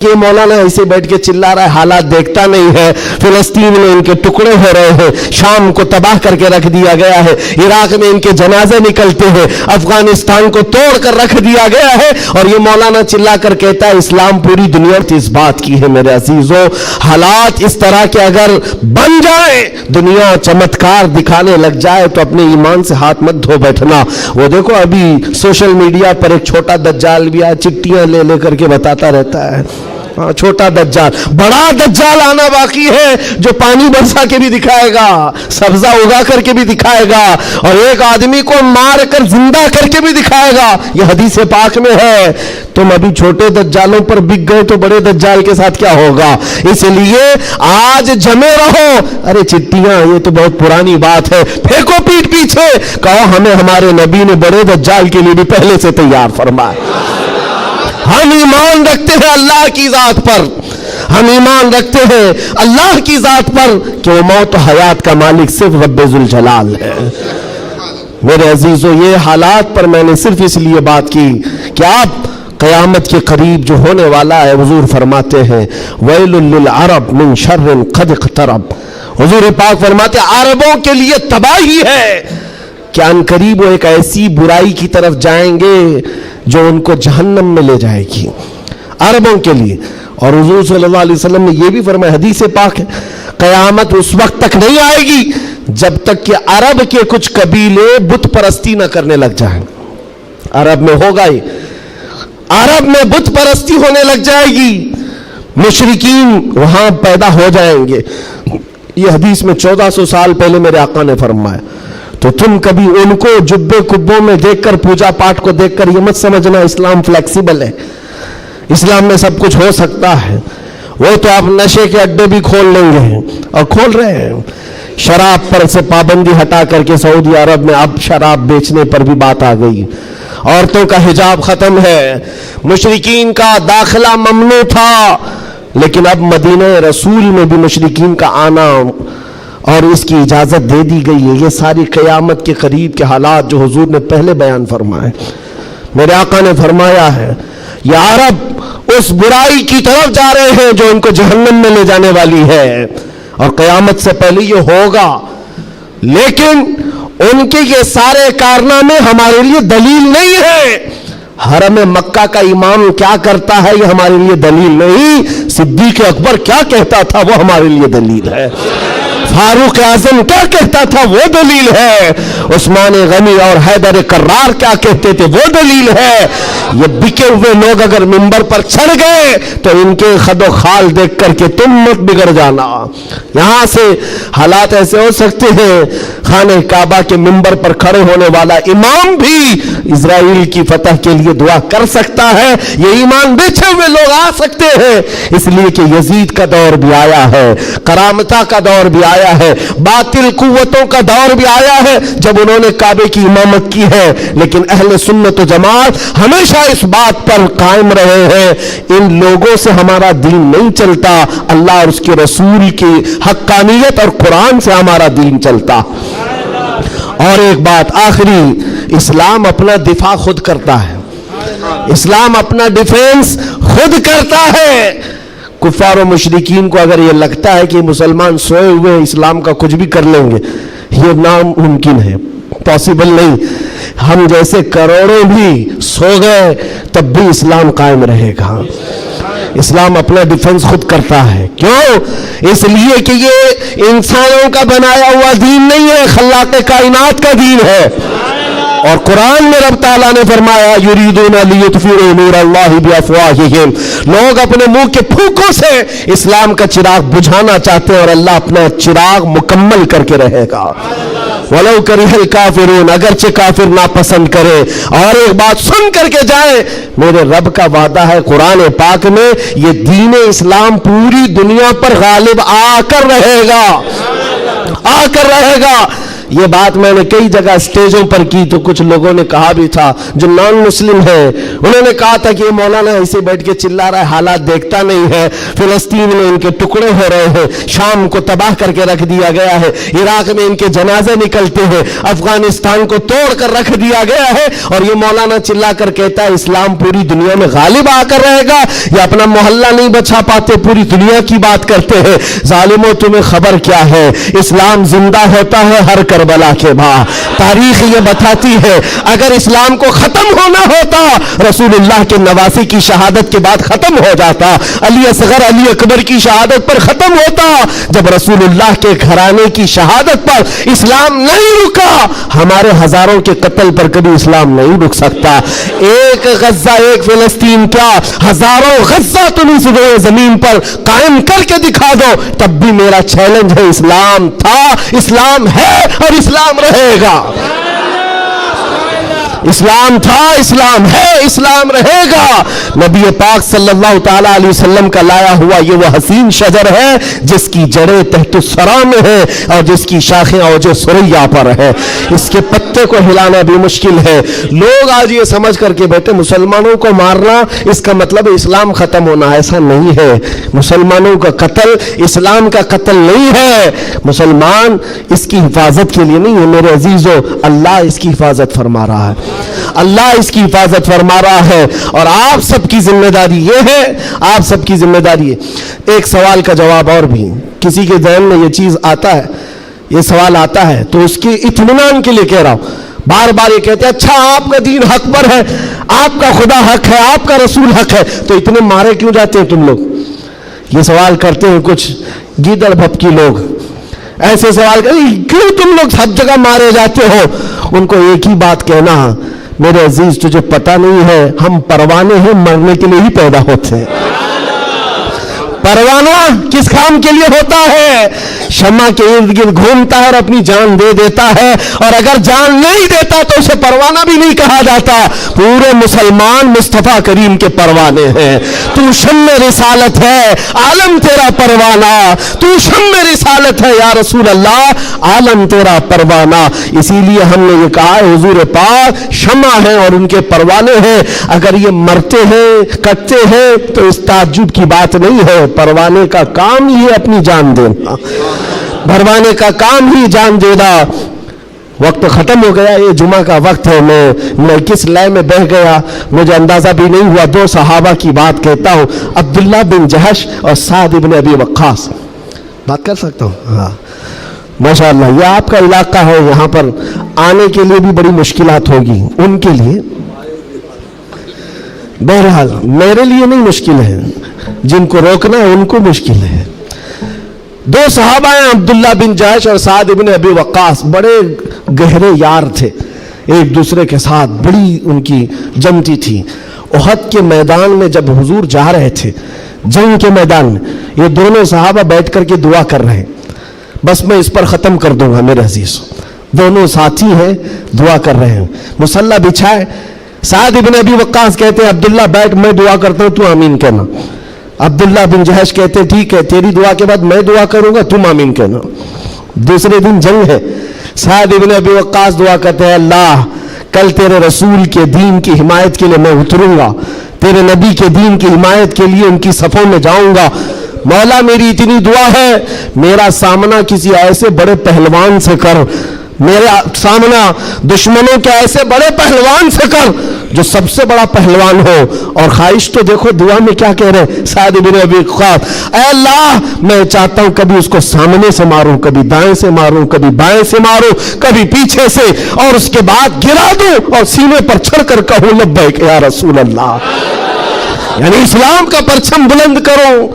کہ مولانا ایسے بیٹھ کے چلا رہا ہے، حالات دیکھتا نہیں ہے. فلسطین میں ان کے ٹکڑے ہو رہے ہیں، شام کو تباہ کر کے رکھ دیا گیا ہے، عراق میں ان کے جنازے نکلتے ہیں، افغانستان کو توڑ کر رکھ دیا گیا ہے، اور یہ مولانا چلا کر کہتا ہے اسلام پوری دنیا اس بات کی ہے. میرے عزیزوں، حالات اس طرح کے اگر بن جائے، دنیا چمتکار دکھانے لگ جائے، تو اپنے ایمان سے ہاتھ مت دھو بیٹھنا. وہ دیکھو ابھی سوشل میڈیا پر ایک چھوٹا دجال بھی آیا، چٹیاں لے لے کر کے بتاتا رہتا ہے. چھوٹا دجال، بڑا دجال آنا باقی ہے جو پانی برسا کے بھی دکھائے گا، سبزہ اگا کر کے بھی دکھائے گا، اور ایک آدمی کو مار کر زندہ کر کے بھی دکھائے گا. یہ حدیث پاک میں ہے. تم ابھی چھوٹے دجالوں پر بک گئے تو بڑے دجال کے ساتھ کیا ہوگا؟ اس لیے آج جمے رہو. ارے چٹیاں یہ تو بہت پرانی بات ہے، پھینکو پیٹ پیچھے، کہو ہمیں ہمارے نبی نے بڑے دجال کے لیے بھی پہلے سے تیار فرمایا. ہم ایمان رکھتے ہیں اللہ کی ذات پر، ہم ایمان رکھتے ہیں اللہ کی ذات پر کہ وہ موت و حیات کا مالک صرف رب ذوالجلال ہے. میرے عزیزو، یہ حالات پر میں نے صرف اس لیے بات کی کہ آپ قیامت کے قریب جو ہونے والا ہے، حضور فرماتے ہیں ویل للعرب من شر قد اقترب. حضور پاک فرماتے ہیں عربوں کے لیے تباہی ہے کہ ان قریب وہ ایک ایسی برائی کی طرف جائیں گے جو ان کو جہنم میں لے جائے گی، عربوں کے لیے. اور حضور صلی اللہ علیہ وسلم نے یہ بھی فرمایا، حدیث پاک ہے، قیامت اس وقت تک نہیں آئے گی جب تک کہ عرب کے کچھ قبیلے بت پرستی نہ کرنے لگ جائیں. عرب میں ہوگا ہی، عرب میں بت پرستی ہونے لگ جائے گی، مشرکین وہاں پیدا ہو جائیں گے. یہ حدیث میں 1400 سال پہلے میرے آقا نے فرمایا. تو تم کبھی ان کو جبے کبوں میں دیکھ کر، پوجا پاٹ کو دیکھ کر یہ مت سمجھنا اسلام فلیکسیبل ہے، اسلام میں سب کچھ ہو سکتا ہے. وہ تو آپ نشے کے اڈے بھی کھول لیں گے، اور کھول رہے ہیں. شراب پر سے پابندی ہٹا کر کے سعودی عرب میں اب شراب بیچنے پر بھی بات آ گئی. عورتوں کا حجاب ختم ہے، مشرکین کا داخلہ ممنوع تھا، لیکن اب مدینہ رسول میں بھی مشرکین کا آنا اور اس کی اجازت دے دی گئی ہے. یہ ساری قیامت کے قریب کے حالات جو حضور نے پہلے بیان فرمائے. میرے آقا نے فرمایا ہے یہ عرب اس برائی کی طرف جا رہے ہیں جو ان کو جہنم میں لے جانے والی ہے، اور قیامت سے پہلے یہ ہوگا. لیکن ان کے یہ سارے کارنامے ہمارے لیے دلیل نہیں ہے. حرم مکہ کا امام کیا کرتا ہے یہ ہمارے لیے دلیل نہیں. صدیق اکبر کیا کہتا تھا وہ ہمارے لیے دلیل ہے. فاروق اعظم کیا کہتا تھا وہ دلیل ہے. عثمان غنی اور حیدر کرار کیا کہتے تھے وہ دلیل ہے. یہ بکے ہوئے لوگ اگر منبر پر چڑھ گئے تو ان کے خد و خال دیکھ کر کے تم مت بگڑ جانا. یہاں سے حالات ایسے ہو سکتے ہیں خانہ کعبہ کے منبر پر کھڑے ہونے والا امام بھی اسرائیل کی فتح کے لیے دعا کر سکتا ہے. یہ ایمان بیچے ہوئے لوگ آ سکتے ہیں، اس لیے کہ یزید کا دور بھی آیا ہے، کرامتہ کا دور بھی آیا ہے، باطل قوتوں کا دور بھی آیا ہے جب انہوں نے کعبے کی امامت کی ہے. لیکن اہل سنت و جماعت ہمیشہ اس بات پر قائم رہے ہیں ان لوگوں سے ہمارا دین نہیں چلتا، اللہ اور اس کے رسول کی حقانیت اور قرآن سے ہمارا دین چلتا. اور ایک بات آخری، اسلام اپنا دفاع خود کرتا ہے، اسلام اپنا ڈیفینس خود کرتا ہے. کفار و مشرکین کو اگر یہ لگتا ہے کہ مسلمان سوئے ہوئے اسلام کا کچھ بھی کر لیں گے، یہ ناممکن ہے، پاسبل نہیں. ہم جیسے کروڑوں بھی سو گئے تب بھی اسلام قائم رہے گا. اسلام اپنا ڈیفنس خود کرتا ہے. کیوں؟ اس لیے کہ یہ انسانوں کا بنایا ہوا دین نہیں ہے، خلاق کائنات کا دین ہے. اور قرآن میں رب تعالیٰ نے فرمایا یریدون لیطفئوا نور اللہ بافواہہم، لوگ اپنے منہ کے پھونکوں سے اسلام کا چراغ بجھانا چاہتے ہیں اور اللہ اپنا چراغ مکمل کر کے رہے گا. ولو کرہ الکافرون، اگرچہ کافر ناپسند کرے. اور ایک بات سن کر کے جائے، میرے رب کا وعدہ ہے قرآن پاک میں، یہ دین اسلام پوری دنیا پر غالب آ کر رہے گا، آ کر رہے گا. یہ بات میں نے کئی جگہ اسٹیجوں پر کی تو کچھ لوگوں نے کہا بھی تھا جو نان مسلم ہیں، انہوں نے کہا تھا کہ یہ مولانا ایسے بیٹھ کے چلا رہا ہے، حالات دیکھتا نہیں ہے، فلسطین میں ان کے ٹکڑے ہو رہے ہیں، شام کو تباہ کر کے رکھ دیا گیا ہے، عراق میں ان کے جنازے نکلتے ہیں، افغانستان کو توڑ کر رکھ دیا گیا ہے، اور یہ مولانا چلا کر کہتا ہے اسلام پوری دنیا میں غالب آ کر رہے گا۔ یہ اپنا محلہ نہیں بچا پاتے، پوری دنیا کی بات کرتے ہیں۔ ظالموں تمہیں خبر کیا ہے؟ اسلام زندہ ہوتا ہے ہر کربلا کے بعد۔ تاریخ یہ بتاتی ہے اگر اسلام کو ختم ہونا ہوتا رسول اللہ کے نواسی کی شہادت کے بعد ختم ہو جاتا، علی اصغر علی اکبر کی شہادت پر ختم ہوتا۔ جب رسول اللہ کے گھرانے کی شہادت پر اسلام نہیں رکا، ہمارے ہزاروں کے قتل پر کبھی اسلام نہیں رک سکتا۔ ایک غزہ ایک فلسطین کیا، ہزاروں غزہ تم اس زمین پر قائم کر کے دکھا دو، تب بھی میرا چیلنج ہے، اسلام تھا، اسلام ہے اور اسلام رہے گا۔ اسلام تھا، اسلام ہے، اسلام رہے گا۔ نبی پاک صلی اللہ تعالی علیہ وسلم کا لایا ہوا یہ وہ حسین شجر ہے جس کی جڑیں تحت الثرى میں ہے اور جس کی شاخیں اوج ثریا پر ہے۔ اس کے پتے کو ہلانا بھی مشکل ہے۔ لوگ آج یہ سمجھ کر کے بیٹھے مسلمانوں کو مارنا اس کا مطلب اسلام ختم ہونا، ایسا نہیں ہے۔ مسلمانوں کا قتل اسلام کا قتل نہیں ہے۔ مسلمان اس کی حفاظت کے لیے نہیں ہے میرے عزیزو، اللہ اس کی حفاظت فرما رہا ہے، اللہ اس کی حفاظت فرما رہا ہے، اور آپ سب کی ذمہ داری یہ ہے، آپ سب کی ذمہ داری ہے۔ ایک سوال کا جواب اور بھی، کسی کے ذہن میں یہ چیز آتا ہے، یہ سوال آتا ہے تو اس کے اطمینان کے لیے کہہ رہا ہوں، بار بار یہ کہتے ہیں اچھا آپ کا دین حق پر ہے، آپ کا خدا حق ہے، آپ کا رسول حق ہے، تو اتنے مارے کیوں جاتے ہیں تم لوگ؟ یہ سوال کرتے ہیں کچھ گیدڑ بھپکی لوگ، ایسے سوال کرتے ہیں کیوں تم لوگ سب جگہ مارے جاتے ہو؟ ان کو ایک ہی بات کہنا، میرے عزیز تجھے پتہ نہیں ہے ہم پروانے ہیں، مرنے کے لیے ہی پیدا ہوتے ہیں۔ پروانہ کس کام کے لیے ہوتا ہے؟ شمع کے ارد گرد گھومتا ہے اور اپنی جان دے دیتا ہے، اور اگر جان نہیں دیتا تو اسے پروانہ بھی نہیں کہا جاتا۔ پورے مسلمان مصطفیٰ کریم کے پروانے ہیں۔ تو شمع رسالت ہے، عالم تیرا پروانہ، تو شمع رسالت ہے یا رسول اللہ، عالم تیرا پروانہ۔ اسی لیے ہم نے یہ کہا ہے حضور پاک شمع ہیں اور ان کے پروانے ہیں، اگر یہ مرتے ہیں کٹتے ہیں تو اس تعجب کی بات نہیں ہے، پروانے کا کام ہی ہے اپنی جان دینا، پروانے کا کام ہی جان دینا۔ وقت ختم ہو گیا، یہ جمعہ کا وقت ہے، میں کس لئے میں بہ گیا مجھے اندازہ بھی نہیں ہوا۔ دو صحابہ کی بات کہتا ہوں، عبداللہ بن جہش اور سعد بن ابی وقاص۔ بات کر سکتا ہوں؟ ہاں ماشاءاللہ، یہ آپ کا علاقہ ہے، یہاں پر آنے کے لیے بھی بڑی مشکلات ہوگی ان کے لیے، بہرحال میرے لیے نہیں مشکل ہے، جن کو روکنا ہے ان کو مشکل ہے۔ دو صحابہ ہیں، عبداللہ بن جہش اور سعد بن ابی وقاص، بڑے گہرے یار تھے، ایک دوسرے کے ساتھ بڑی ان کی جمتی تھی۔ احد کے میدان میں جب حضور جا رہے تھے، جنگ کے میدان میں، یہ دونوں صحابہ بیٹھ کر کے دعا کر رہے ہیں۔ بس میں اس پر ختم کر دوں گا میرے عزیز، دونوں ساتھی ہیں، دعا کر رہے ہیں، مصلی بچھائے۔ سعد بن ابی وقاص کہتے ہیں عبداللہ بیٹھ، میں دعا کرتا ہوں تو آمین کہنا۔ عبداللہ بن جہش کہتے ہیں ٹھیک ہے، تیری دعا کے بعد میں دعا کروں گا، تم آمین کہنا۔ دوسرے دن جنگ ہے، سعد بن ابی وقاص دعا کرتے ہیں اللہ کل تیرے رسول کے دین کی حمایت کے لیے میں اتروں گا، تیرے نبی کے دین کی حمایت کے لیے ان کی صفوں میں جاؤں گا، مولا میری اتنی دعا ہے میرا سامنا کسی ایسے بڑے پہلوان سے کر، میرا سامنا دشمنوں کے ایسے بڑے پہلوان سے کر جو سب سے بڑا پہلوان ہو۔ اور خواہش تو دیکھو دعا میں کیا کہہ رہے سعد بن ابی وقاص، اے اللہ میں چاہتا ہوں کبھی اس کو سامنے سے ماروں، کبھی دائیں سے ماروں، کبھی بائیں سے ماروں، کبھی پیچھے سے، اور اس کے بعد گرا دوں اور سینے پر چڑھ کر کہوں لبیک یا رسول اللہ، یعنی اسلام کا پرچم بلند کرو۔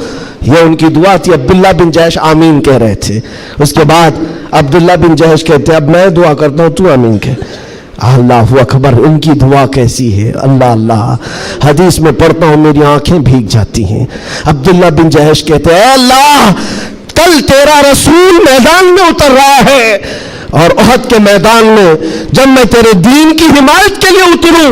یہ ان کی دعا تھی۔ عبداللہ بن جہش آمین کہہ رہے تھے، اس کے بعد عبداللہ بن جہش کہتے ہیں اب میں دعا کرتا ہوں تو آمین کہہ۔ اللہ اکبر، ان کی دعا کیسی ہے، اللہ اللہ، حدیث میں پڑھتا ہوں میری آنکھیں بھیگ جاتی ہیں۔ عبداللہ بن جہش کہتے ہیں اے اللہ کل تیرا رسول میدان میں اتر رہا ہے، اور احد کے میدان میں جب میں تیرے دین کی حمایت کے لیے اتروں